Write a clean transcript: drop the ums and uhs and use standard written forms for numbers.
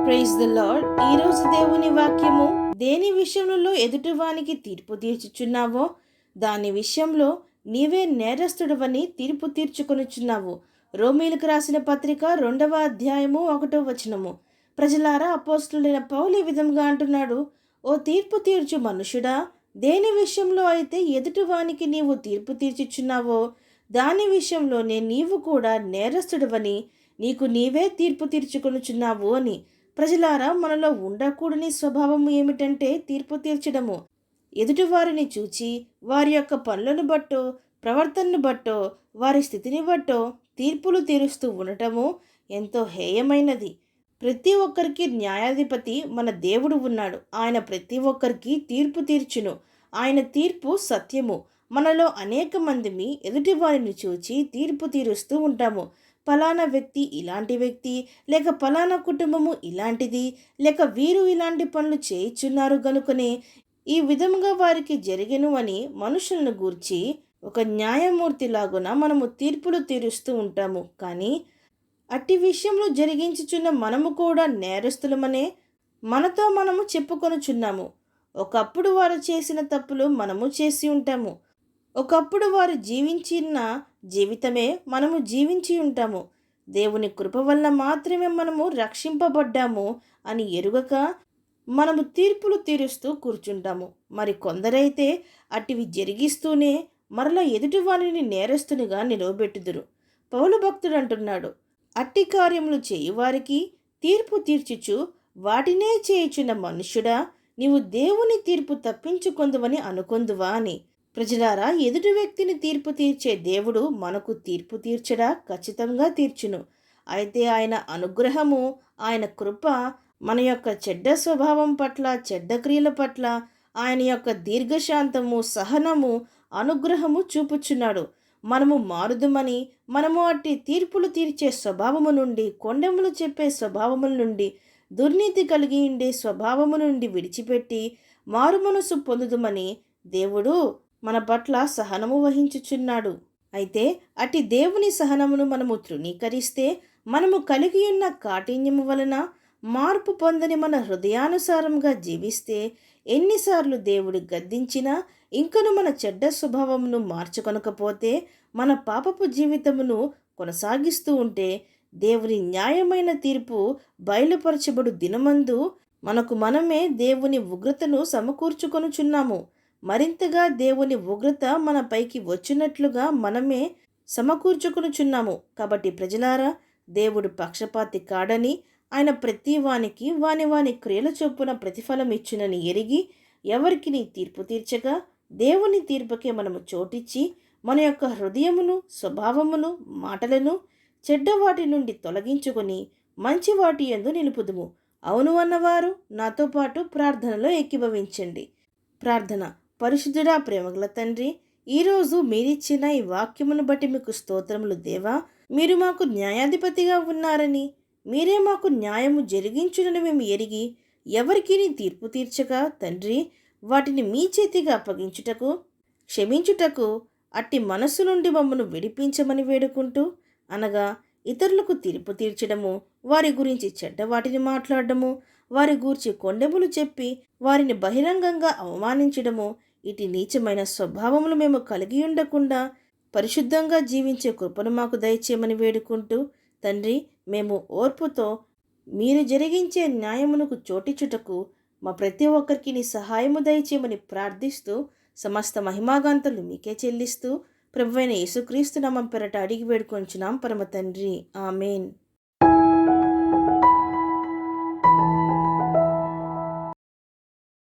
Praise the lord. ఈరోజు దేవుని వాక్యము, దేని విషయంలో ఎదుటివానికి తీర్పు తీర్చుచున్నావో దాని విషయంలో నీవే నేరస్తుడవని తీర్పు తీర్చుకొనుచున్నావు. రోమీలకు రాసిన పత్రిక 2వ అధ్యాయము 1వ వచనము. ప్రజలారా, అపోస్తలుడైన పౌలు ఈ విధంగా అంటున్నాడు: ఓ తీర్పు తీర్చు మనుషుడా, దేని విషయంలో అయితే ఎదుటివానికి నీవు తీర్పు తీర్చుచున్నావో దాని విషయంలోనే నీవు కూడా నేరస్తుడవని నీకు నీవే తీర్పు తీర్చుకొనుచున్నావు అని. ప్రజలారా, మనలో ఉండకూడని స్వభావం ఏమిటంటే తీర్పు తీర్చడము. ఎదుటివారిని చూచి వారి యొక్క పనులను బట్టో, ప్రవర్తనను బట్టో, వారి స్థితిని బట్టో తీర్పులు తీరుస్తూ ఉండటము ఎంతో హేయమైనది. ప్రతి ఒక్కరికి న్యాయాధిపతి మన దేవుడు ఉన్నాడు. ఆయన ప్రతి ఒక్కరికి తీర్పు తీర్చును. ఆయన తీర్పు సత్యము. మనలో అనేక మందిని ఎదుటివారిని చూచి తీర్పు తీరుస్తూ ఉంటాము. ఫలానా వ్యక్తి ఇలాంటి వ్యక్తి, లేక ఫలానా కుటుంబము ఇలాంటిది, లేక వీరు ఇలాంటి పనులు చేయిచున్నారు గనుకనే ఈ విధముగా వారికి జరిగెను అని మనుషులను గూర్చి ఒక న్యాయమూర్తిలాగున మనము తీర్పులు తీరుస్తూ ఉంటాము. కానీ అట్టి విషయంలో జరిగించుచున్న మనము కూడా నేరస్తులమనే మనతో మనము చెప్పుకొనుచున్నాము. ఒకప్పుడు వారు చేసిన తప్పులు మనము చేసి ఉంటాము. ఒకప్పుడు వారు జీవించిన జీవితమే మనము జీవించి ఉంటాము. దేవుని కృప వల్ల మాత్రమే మనము రక్షింపబడ్డాము అని ఎరుగక మనము తీర్పులు తీరుస్తూ కూర్చుంటాము. మరి కొందరైతే అటివి జరిగిస్తూనే మరలా ఎదుటి వారిని నేరస్తునిగా నిలవబెట్టుదురు. పౌలు భక్తుడు అంటున్నాడు: అట్టి కార్యములు చేయువారికి తీర్పు తీర్చుచు వాటినే చేయుచున్న మనుష్యుడా, నీవు దేవుని తీర్పు తప్పించుకొందువని అనుకొందువా అని. ప్రజలారా, ఎదుటి వ్యక్తిని తీర్పు తీర్చే దేవుడు మనకు తీర్పు తీర్చడా? ఖచ్చితంగా తీర్చును. అయితే ఆయన అనుగ్రహము, ఆయన కృప మన యొక్క చెడ్డ స్వభావం పట్ల, చెడ్డ క్రియల పట్ల ఆయన యొక్క దీర్ఘశాంతము, సహనము, అనుగ్రహము చూపుచున్నాడు. మనము మారుదుమని, మనము అట్టి తీర్పులు తీర్చే స్వభావము నుండి, కొండెములు చెప్పే స్వభావముల నుండి, దుర్నీతి కలిగి ఉండే స్వభావము నుండి విడిచిపెట్టి మారుమనసు పొందుదుమని దేవుడు మన పట్ల సహనము వహించుచున్నాడు. అయితే అట్టి దేవుని సహనమును మనము తృణీకరిస్తే, మనము కలిగి ఉన్న కాఠిన్యము వలన మార్పు పొందని మన హృదయానుసారంగా జీవిస్తే, ఎన్నిసార్లు దేవుడు గద్దించినా ఇంకను మన చెడ్డ స్వభావమును మార్చుకొనకపోతే, మన పాపపు జీవితమును కొనసాగిస్తూ ఉంటే, దేవుని న్యాయమైన తీర్పు బయలుపరచబడు దినమందు మనకు మనమే దేవుని ఉగ్రతను సమకూర్చుకొనుచున్నాము. మరింతగా దేవుని ఉగ్రత మన పైకి వచ్చినట్లుగా మనమే సమకూర్చుకొనుచున్నాము. కాబట్టి ప్రజలారా, దేవుడు పక్షపాతి కాడని, ఆయన ప్రతి వానికి వాని వాని క్రియల చొప్పున ప్రతిఫలం ఇచ్చునని ఎరిగి ఎవరికి నీ తీర్పు తీర్చగా, దేవుని తీర్పుకే మనము చోటిచ్చి మన యొక్క హృదయమును, స్వభావమును, మాటలను చెడ్డవాటి నుండి తొలగించుకొని మంచి వాటి యందు నిలుపుదుము. అవును అన్నవారు నాతో పాటు ప్రార్థనలో ఏకీభవించండి. ప్రార్థన. పరిశుద్ధుడా, ప్రేమగల తండ్రి, ఈరోజు మీరిచ్చిన ఈ వాక్యమును బట్టి మీకు స్తోత్రములు దేవా. మీరు మాకు న్యాయాధిపతిగా ఉన్నారని, మీరే మాకు న్యాయము జరిగించునని మేము ఎరిగి ఎవరికి నీ తీర్పు తీర్చగా తండ్రి, వాటిని మీ చేతిగా అప్పగించుటకు, క్షమించుటకు అట్టి మనస్సు నుండి మమ్మను విడిపించమని వేడుకుంటూ, అనగా ఇతరులకు తీర్పు తీర్చడము, వారి గురించి చెడ్డ వాటిని మాట్లాడడము, వారి గూర్చి కొండెములు చెప్పి వారిని బహిరంగంగా అవమానించడము, ఇటు నీచమైన స్వభావములు మేము కలిగి ఉండకుండా పరిశుద్ధంగా జీవించే కృపను మాకు దయచేయమని వేడుకుంటూ, తండ్రి, మేము ఓర్పుతో మీరు జరిగించే న్యాయమునకు చోటిచుటకు మా ప్రతి ఒక్కరికి నీ సహాయము దయచేయమని ప్రార్థిస్తూ, సమస్త మహిమాగాంతలు మీకే చెల్లిస్తూ ప్రభువైన యేసుక్రీస్తు నామం పేరట అడిగి వేడుకొంచున్నాం పరమ తండ్రి. ఆమెన్.